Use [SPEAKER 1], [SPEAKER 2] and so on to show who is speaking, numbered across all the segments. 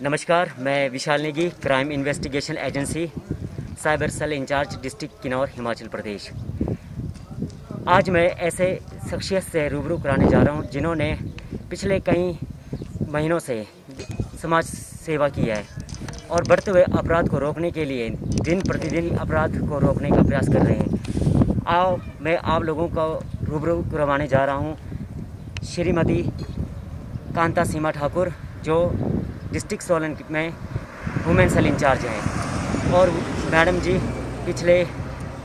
[SPEAKER 1] नमस्कार, मैं Vishal Negi, crime investigation agency, cyber cell incharge, district Kinnaur, Himachal Pradesh. आज मैं ऐसे शख्सियत से रूबरू कराने जा रहा हूं जिन्होंने पिछले कई महीनों से समाज सेवा की है और बढ़ते हुए अपराध को रोकने के लिए दिन प्रतिदिन अपराध को रोकने का प्रयास कर रहे हैं। आओ मैं आप लोगों को रूबरू करवाने जा रहा हूं श्रीमती कांता सीमा ठाकुर, जो डिस्ट्रिक्ट सोलन में वुमेन सेल इंचार्ज हैं और मैडम जी पिछले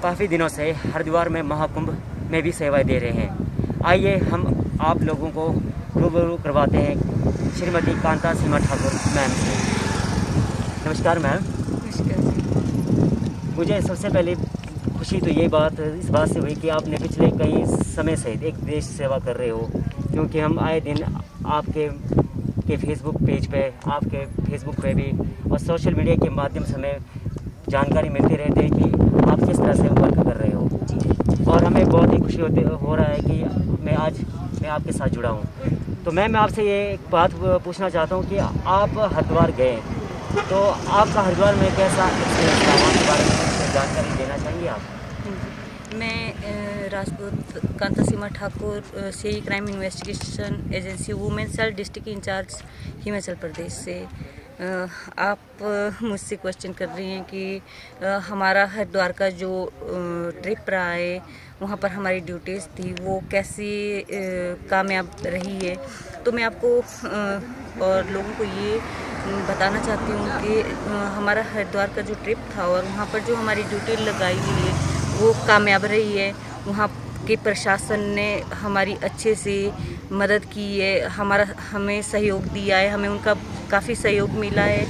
[SPEAKER 1] काफ़ी दिनों से हरिद्वार में महाकुंभ में भी सेवाएं दे रहे हैं। आइए हम आप लोगों को रूबरू करवाते हैं श्रीमती कांता सीमा ठाकुर मैम से। नमस्कार मैम।
[SPEAKER 2] नमस्कार।
[SPEAKER 1] मुझे सबसे पहले खुशी तो इस बात से हुई कि आपने पिछले कई समय से एक देश सेवा कर रहे हो, क्योंकि हम आए दिन आपके फेसबुक पेज पे, आपके फेसबुक पे भी और सोशल मीडिया के माध्यम से हमें जानकारी मिलती रहती है कि आप किस तरह से वर्क कर रहे हो और हमें बहुत ही खुशी हो रहा है कि मैं आपके साथ जुड़ा हूँ। तो मैं आपसे ये एक बात पूछना चाहता हूँ कि आप हरिद्वार गए, तो आपका हरिद्वार में कैसा एक्सपीरियंस था, वहाँ के बारे में कुछ जानकारी देना चाहेंगे आप?
[SPEAKER 2] मैं Rajput Kanta Seema Thakur, CI crime investigation agency, women cell, district incharge, Himachal Pradesh से। आप मुझसे क्वेश्चन कर रही हैं कि हमारा हरिद्वार का जो ट्रिप रहा है, वहाँ पर हमारी ड्यूटीज़ थी वो कैसी कामयाब रही है। तो मैं आपको और लोगों को ये बताना चाहती हूँ कि हमारा हरिद्वार का जो ट्रिप था और वहाँ पर जो हमारी ड्यूटी लगाई हुई है वो कामयाब रही है। वहाँ के प्रशासन ने हमारी अच्छे से मदद की है, हमें सहयोग दिया है, हमें उनका काफ़ी सहयोग मिला है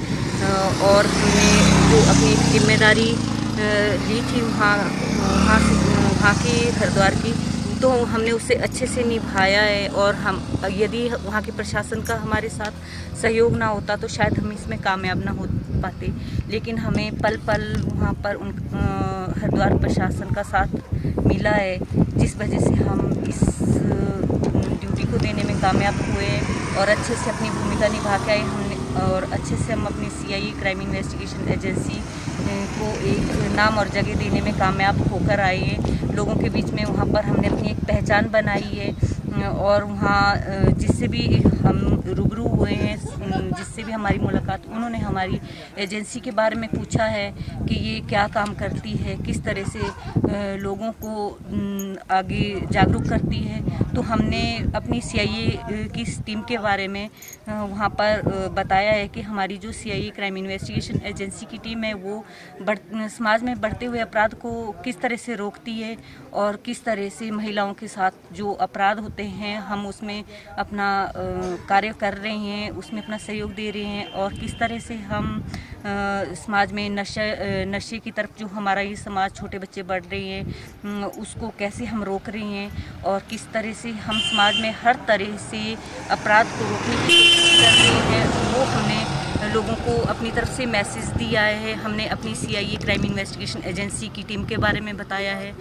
[SPEAKER 2] और हमने जो अपनी जिम्मेदारी ली थी वहाँ की हरिद्वार की, तो हमने उसे अच्छे से निभाया है। और हम यदि वहाँ के प्रशासन का हमारे साथ सहयोग ना होता तो शायद हम इसमें कामयाब ना हो पाते, लेकिन हमें पल पल वहाँ पर हरिद्वार प्रशासन का साथ मिला है, जिस वजह से हम इस ड्यूटी को देने में कामयाब हुए और अच्छे से अपनी भूमिका निभा के आए हमने और अच्छे से हम अपनी सीआई क्राइम इन्वेस्टिगेशन एजेंसी को एक नाम और जगह देने में कामयाब होकर आए हैं। लोगों के बीच में वहाँ पर हमने अपनी एक पहचान बनाई है और वहाँ जिससे भी हम रूबरू हुए हैं, जिससे भी हमारी मुलाकात, उन्होंने हमारी एजेंसी के बारे में पूछा है कि ये क्या काम करती है, किस तरह से लोगों को आगे जागरूक करती है। तो हमने अपनी सीआईए की टीम के बारे में वहाँ पर बताया है कि हमारी जो सीआईए क्राइम इन्वेस्टिगेशन एजेंसी की टीम है वो समाज में बढ़ते हुए अपराध को किस तरह से रोकती है और किस तरह से महिलाओं के साथ जो अपराध होते हैं हम उसमें अपना कार्य कर रहे हैं, उसमें अपना सहयोग दे रहे हैं और किस तरह से हम समाज में नशे की तरफ जो हमारा ये समाज, छोटे बच्चे बढ़ रहे हैं, उसको कैसे हम रोक रहे हैं और किस तरह से हम समाज में हर तरह से अपराध को रोकने की कोशिश कर रहे हैं, वो हमने लोगों को अपनी तरफ से मैसेज दिया है। हमने अपनी सीआईए क्राइम इन्वेस्टिगेशन एजेंसी की टीम के बारे में बताया है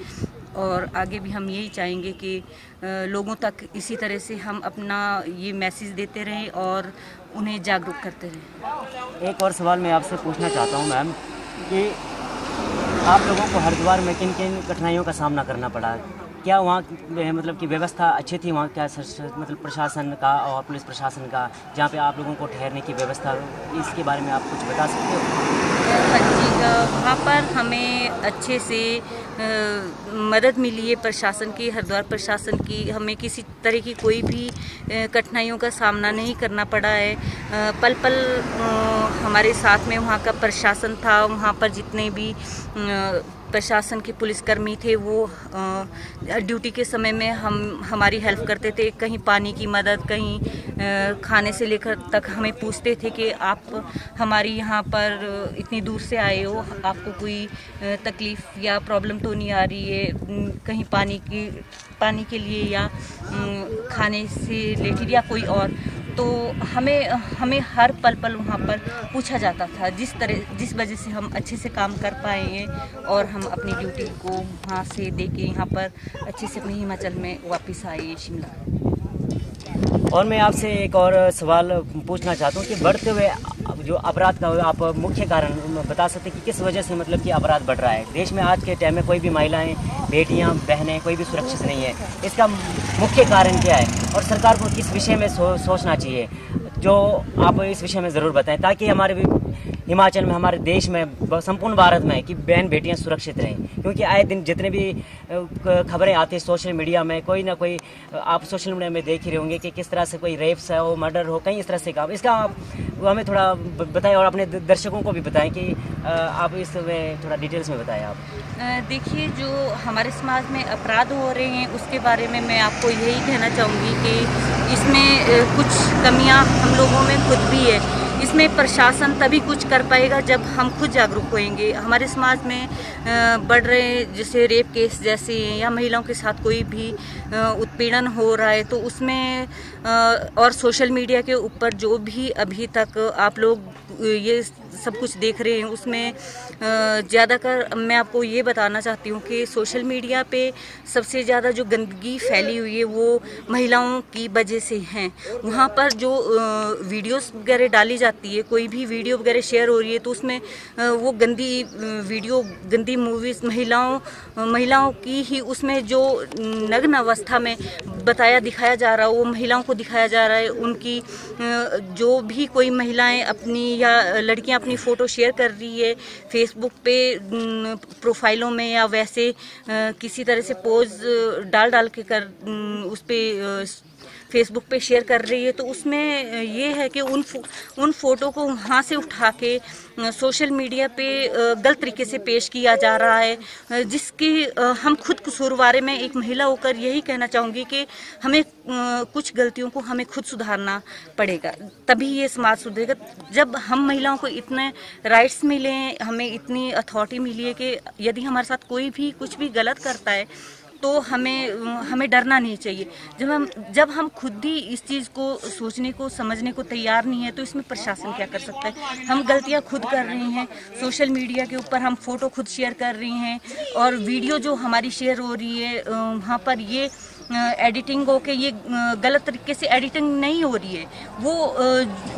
[SPEAKER 2] और आगे भी हम यही चाहेंगे कि लोगों तक इसी तरह से हम अपना ये मैसेज देते रहें और उन्हें जागरूक करते रहें।
[SPEAKER 1] एक और सवाल मैं आपसे पूछना चाहता हूँ मैम कि आप लोगों को हरिद्वार में किन किन कठिनाइयों का सामना करना पड़ा? क्या वहाँ मतलब कि व्यवस्था अच्छी थी वहाँ, क्या मतलब प्रशासन का और पुलिस प्रशासन का, जहाँ पे आप लोगों को ठहरने की व्यवस्था, इसके बारे में आप कुछ बता सकते हो?
[SPEAKER 2] हाँ जी, वहाँ पर हमें अच्छे से मदद मिली है प्रशासन की, हरिद्वार प्रशासन की। हमें किसी तरह की कोई भी कठिनाइयों का सामना नहीं करना पड़ा है। पल पल हमारे साथ में वहाँ का प्रशासन था, वहाँ पर जितने भी प्रशासन के पुलिसकर्मी थे वो ड्यूटी के समय में हमारी हेल्प करते थे। कहीं पानी की मदद, कहीं खाने से लेकर तक हमें पूछते थे कि आप हमारी यहाँ पर इतनी दूर से आए हो, आपको कोई तकलीफ़ या प्रॉब्लम तो नहीं आ रही है, कहीं पानी के लिए या खाने से रिलेटेड या कोई और। तो हमें हर पल वहाँ पर पूछा जाता था, जिस वजह से हम अच्छे से काम कर पाए हैं और हम अपनी ड्यूटी को वहाँ से दे के यहाँ पर अच्छे से अपने हिमाचल में वापस आए, शिमला।
[SPEAKER 1] और मैं आपसे एक और सवाल पूछना चाहता हूँ कि बढ़ते हुए जो अपराध का आप मुख्य कारण बता सकते हैं कि किस वजह से मतलब कि अपराध बढ़ रहा है देश में आज के टाइम में? कोई भी महिलाएं, बेटियां, बहनें कोई भी सुरक्षित नहीं है। इसका मुख्य कारण क्या है और सरकार को किस विषय में सोचना चाहिए, जो आप इस विषय में ज़रूर बताएं, ताकि हमारे हिमाचल में, हमारे देश में, संपूर्ण भारत में कि बहन बेटियां सुरक्षित रहें। क्योंकि आए दिन जितने भी खबरें आती हैं सोशल मीडिया में, कोई ना कोई आप सोशल मीडिया में देख ही रहे होंगे कि किस तरह से कोई रेप्स हो, मर्डर हो, कई इस तरह से काम। इसका वो हमें थोड़ा बताएं और अपने दर्शकों को भी बताएं कि आप इसमें थोड़ा डिटेल्स में बताएं आप।
[SPEAKER 2] देखिए, जो हमारे समाज में अपराध हो रहे हैं उसके बारे में मैं आपको यही कहना चाहूँगी कि इसमें कुछ कमियाँ हम लोगों में खुद भी है। इसमें प्रशासन तभी कुछ कर पाएगा जब हम खुद जागरूक होएंगे। हमारे समाज में बढ़ रहे जैसे रेप केस जैसे या महिलाओं के साथ कोई भी उत्पीड़न हो रहा है तो उसमें और सोशल मीडिया के ऊपर जो भी अभी तक आप लोग ये सब कुछ देख रहे हैं उसमें ज़्यादातर मैं आपको ये बताना चाहती हूँ कि सोशल मीडिया पे सबसे ज़्यादा जो गंदगी फैली हुई है वो महिलाओं की वजह से हैं। वहाँ पर जो वीडियोस वगैरह डाली जाती है, कोई भी वीडियो वगैरह शेयर हो रही है तो उसमें वो गंदी वीडियो, गंदी मूवीज़ महिलाओं की ही उसमें जो नग्न अवस्था में दिखाया जा रहा है, वो महिलाओं को दिखाया जा रहा है। उनकी जो भी कोई महिलाएं अपनी या लड़कियां अपनी फ़ोटो शेयर कर रही है फेसबुक पे प्रोफाइलों में या वैसे किसी तरह से पोज डाल के उस पर फेसबुक पे शेयर कर रही है तो उसमें ये है कि उन फ़ोटो को वहाँ से उठा के सोशल मीडिया पे गलत तरीके से पेश किया जा रहा है, जिसकी हम खुद कसूरवार में एक महिला होकर यही कहना चाहूँगी कि हमें कुछ गलतियों को हमें खुद सुधारना पड़ेगा, तभी ये समाज सुधरेगा। जब हम महिलाओं को इतने राइट्स मिले, हमें इतनी अथॉरिटी मिली है कि यदि हमारे साथ कोई भी कुछ भी गलत करता है तो हमें डरना नहीं चाहिए। जब हम खुद ही इस चीज़ को सोचने को, समझने को तैयार नहीं है तो इसमें प्रशासन क्या कर सकता है? हम गलतियां खुद कर रहे हैं, सोशल मीडिया के ऊपर हम फ़ोटो खुद शेयर कर रही हैं और वीडियो जो हमारी शेयर हो रही है वहाँ पर ये एडिटिंग हो के ये गलत तरीके से एडिटिंग नहीं हो रही है, वो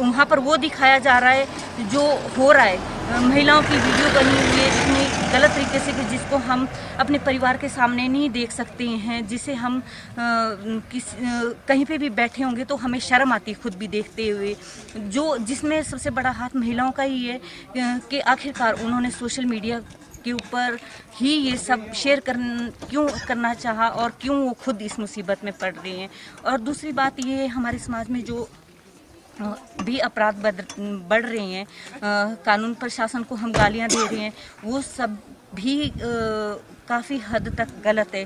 [SPEAKER 2] वहाँ पर वो दिखाया जा रहा है जो हो रहा है। महिलाओं की वीडियो बनी हुई है इतनी गलत तरीके से कि जिसको हम अपने परिवार के सामने नहीं देख सकते हैं, जिसे हम कहीं पे भी बैठे होंगे तो हमें शर्म आती है खुद भी देखते हुए, जिसमें सबसे बड़ा हाथ महिलाओं का ही है कि आखिरकार उन्होंने सोशल मीडिया के ऊपर ही ये सब शेयर क्यों करना चाहा और क्यों वो खुद इस मुसीबत में पड़ रही हैं। और दूसरी बात ये, हमारे समाज में जो भी अपराध बढ़ रहे हैं, कानून प्रशासन को हम गालियां दे रहे हैं, वो सब भी काफ़ी हद तक गलत है।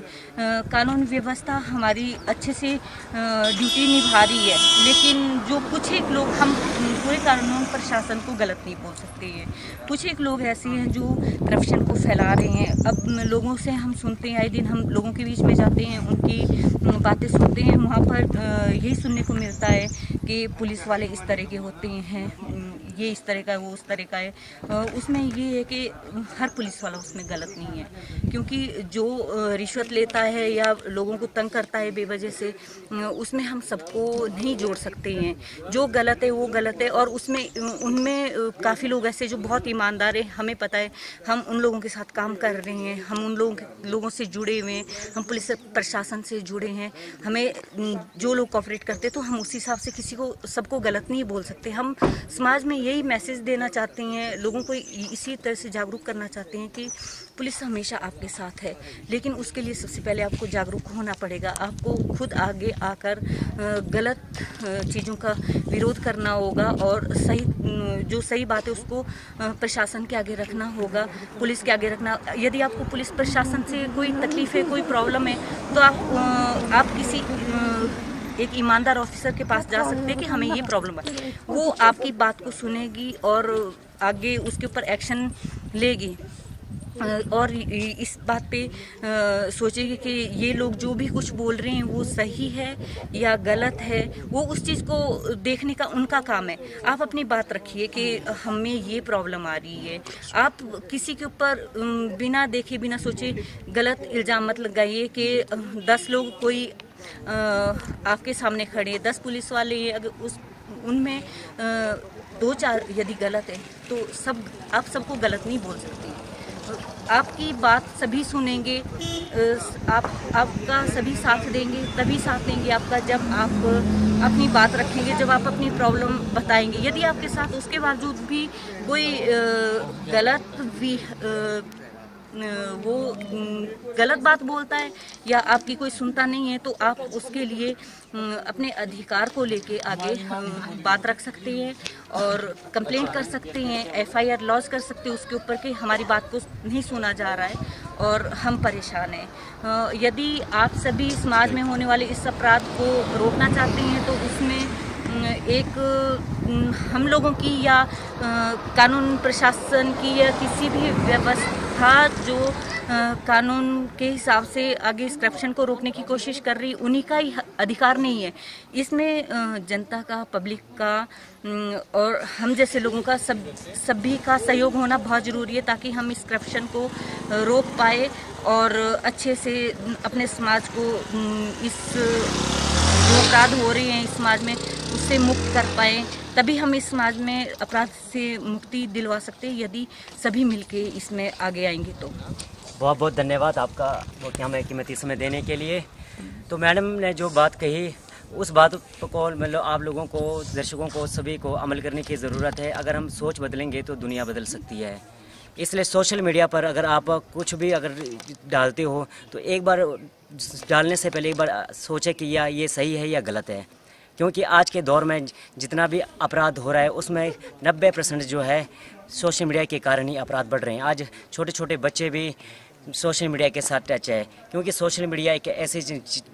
[SPEAKER 2] कानून व्यवस्था हमारी अच्छे से ड्यूटी निभा रही है, लेकिन जो कुछ एक लोग, हम पूरे कानून प्रशासन को गलत नहीं बोल सकते हैं, कुछ एक लोग ऐसे हैं जो करप्शन को फैला रहे हैं। अब लोगों से हम सुनते हैं, आए दिन हम लोगों के बीच में जाते हैं, उनकी बातें सुनते हैं, वहाँ पर यही सुनने को मिलता है कि पुलिस वाले इस तरह के होते हैं, ये इस तरह का है, वो उस तरह का है। उसमें ये है कि हर पुलिस वाला उसमें गलत नहीं है, क्योंकि जो रिश्वत लेता है या लोगों को तंग करता है बेवजह से, उसमें हम सबको नहीं जोड़ सकते हैं। जो गलत है वो गलत है, और उनमें काफ़ी लोग ऐसे जो बहुत ईमानदार हैं, हमें पता है, हम उन लोगों के साथ काम कर रहे हैं, हम उन लोगों से जुड़े हुए हैं, हम पुलिस प्रशासन से जुड़े हैं, हमें जो लोग कोऑपरेट करते हैं तो हम उस हिसाब से सबको गलत नहीं बोल सकते। हम समाज में यही मैसेज देना चाहते हैं, लोगों को इसी तरह से जागरूक करना चाहते हैं कि पुलिस हमेशा आपके साथ है, लेकिन उसके लिए सबसे पहले आपको जागरूक होना पड़ेगा। आपको खुद आगे आकर गलत चीज़ों का विरोध करना होगा और जो सही बात है उसको प्रशासन के आगे रखना होगा, पुलिस के आगे रखना। यदि आपको पुलिस प्रशासन से कोई तकलीफ है, कोई प्रॉब्लम है, तो आप किसी एक ईमानदार ऑफिसर के पास जा सकते हैं कि हमें ये प्रॉब्लम है, वो आपकी बात को सुनेगी और आगे उसके ऊपर एक्शन लेगी और इस बात पे सोचेगी कि ये लोग जो भी कुछ बोल रहे हैं वो सही है या गलत है। वो उस चीज़ को देखने का उनका काम है। आप अपनी बात रखिए कि हमें ये प्रॉब्लम आ रही है। आप किसी के ऊपर बिना देखे बिना सोचे गलत इल्ज़ाम मत लगाइए कि 10 लोग कोई आपके सामने खड़े, 10 पुलिस वाले, अगर उनमें दो चार यदि गलत है तो आप सबको गलत नहीं बोल सकते। आपकी बात सभी सुनेंगे, आपका सभी साथ देंगे, तभी साथ देंगे आपका जब आप अपनी बात रखेंगे, जब आप अपनी प्रॉब्लम बताएंगे। यदि आपके साथ उसके बावजूद भी कोई गलत भी वो गलत बात बोलता है या आपकी कोई सुनता नहीं है, तो आप उसके लिए अपने अधिकार को लेके आगे बात रख सकते हैं और कंप्लेंट कर सकते हैं, FIR लॉन्च कर सकते हैं उसके ऊपर कि हमारी बात को नहीं सुना जा रहा है और हम परेशान हैं। यदि आप सभी समाज में होने वाले इस अपराध को रोकना चाहते हैं तो उसमें एक हम लोगों की या कानून प्रशासन की या किसी भी व्यवस्था जो कानून के हिसाब से आगे इस करप्शन को रोकने की कोशिश कर रही, उन्हीं का ही अधिकार नहीं है। इसमें जनता का, पब्लिक का और हम जैसे लोगों का सभी का सहयोग होना बहुत ज़रूरी है ताकि हम इस करप्शन को रोक पाए और अच्छे से अपने समाज को इस जो अपराध हो रहे हैं इस समाज में उससे मुक्त कर पाएँ। तभी हम इस समाज में अपराध से मुक्ति दिलवा सकते हैं यदि सभी मिलके इसमें आगे आएंगे तो।
[SPEAKER 1] बहुत बहुत धन्यवाद आपका वो क्या हमें कीमती समय देने के लिए। तो मैडम ने जो बात कही उस बात को मतलब आप लोगों को, दर्शकों को, सभी को अमल करने की ज़रूरत है। अगर हम सोच बदलेंगे तो दुनिया बदल सकती है। इसलिए सोशल मीडिया पर अगर आप कुछ भी अगर डालते हो तो एक बार डालने से पहले एक बार सोचें कि ये सही है या गलत है, क्योंकि आज के दौर में जितना भी अपराध हो रहा है उसमें 90% जो है सोशल मीडिया के कारण ही अपराध बढ़ रहे हैं। आज छोटे छोटे बच्चे भी सोशल मीडिया के साथ टच है, क्योंकि सोशल मीडिया एक ऐसी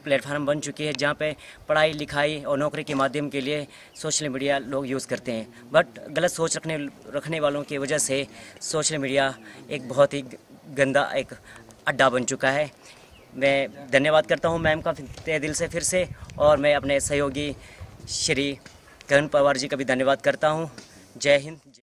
[SPEAKER 1] प्लेटफार्म बन चुकी है जहाँ पे पढ़ाई लिखाई और नौकरी के माध्यम के लिए सोशल मीडिया लोग यूज़ करते हैं। बट गलत सोच रखने वालों की वजह से सोशल मीडिया एक बहुत ही गंदा एक अड्डा बन चुका है। मैं धन्यवाद करता हूँ मैम का तहे दिल से फिर से, और मैं अपने सहयोगी श्री करण पवार जी का भी धन्यवाद करता हूँ। जय हिंद।